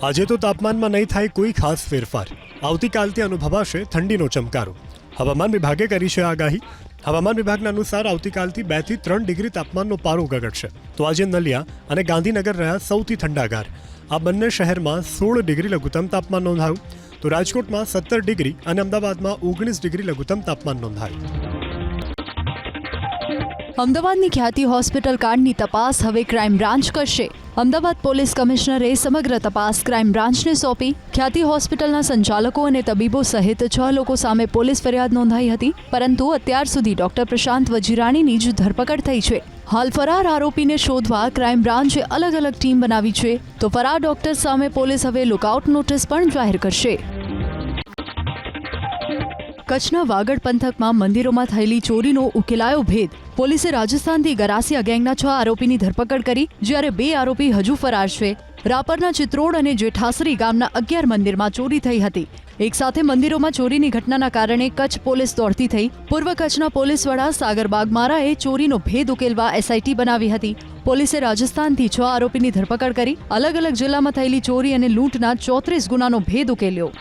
આજે તો તાપમાનમાં નહીં થાય કોઈ ખાસ ફેરફાર. આવતીકાલથી અનુભવાશે ઠંડીનો ચમકારો. હવામાન વિભાગે કરી છે આગાહી. હવામાન વિભાગના અનુસાર આવતીકાલથી 2 થી 3 ડિગ્રી તાપમાનનો પારો ગગડશે. તો આજે નલિયા અને ગાંધીનગર રહ્યા સૌથી ઠંડાગાર. આ બંને શહેરમાં 16 ડિગ્રી લઘુત્તમ તાપમાન નોંધાયું. તો રાજકોટમાં 17 ડિગ્રી અને અમદાવાદમાં 19 ડિગ્રી લઘુત્તમ તાપમાન નોંધાયું. અમદાવાદની ખ્યાતિ હોસ્પિટલ કાંડની તપાસ હવે ક્રાઇમ બ્રાન્ચ કરશે. અમદાવાદ પોલીસ કમિશનરે સમગ્ર તપાસ ક્રાઇમ બ્રાન્ચને સોંપી. ખ્યાતિ હોસ્પિટલના સંચાલકો અને તબીબો સહિત 6 લોકો સામે પોલીસ ફરિયાદ નોંધાઈ હતી, પરંતુ અત્યાર સુધી ડોક્ટર પ્રશાંત વજીરાણીની જ ધરપકડ થઈ છે. હાલ ફરાર આરોપીને શોધવા ક્રાઇમ બ્રાન્ચે અલગ અલગ ટીમ બનાવી છે. તો ફરાર ડોક્ટર સામે પોલીસ હવે લુકઆઉટ નોટિસ પણ જાહેર કરશે. કચ્છના વાગડ પંથકમાં મંદિરોમાં થયેલી ચોરીનો ઉકેલાયો ભેદ. પોલીસે રાજસ્થાનથી ગરાસિયા ગેંગના 6 આરોપીની ધરપકડ કરી, જ્યારે 2 આરોપી હજુ ફરાર છે. રાપરના ચિત્રોડ અને જેઠાસરી ગામના 11 મંદિરમાં ચોરી થઈ હતી. એક સાથે મંદિરોમાં ચોરીની ઘટનાના કારણે કચ્છ પોલીસ દોડતી થઈ. પૂર્વ કચ્છના પોલીસ વડા સાગર બાગમારાએ ચોરીનો ભેદ ઉકેલવા એસઆઈટી બનાવી હતી. પોલીસે રાજસ્થાનથી 6 આરોપીની ધરપકડ કરી અલગ અલગ જિલ્લામાં થયેલી ચોરી અને લૂંટના 34 ગુનાનો ભેદ ઉકેલ્યો.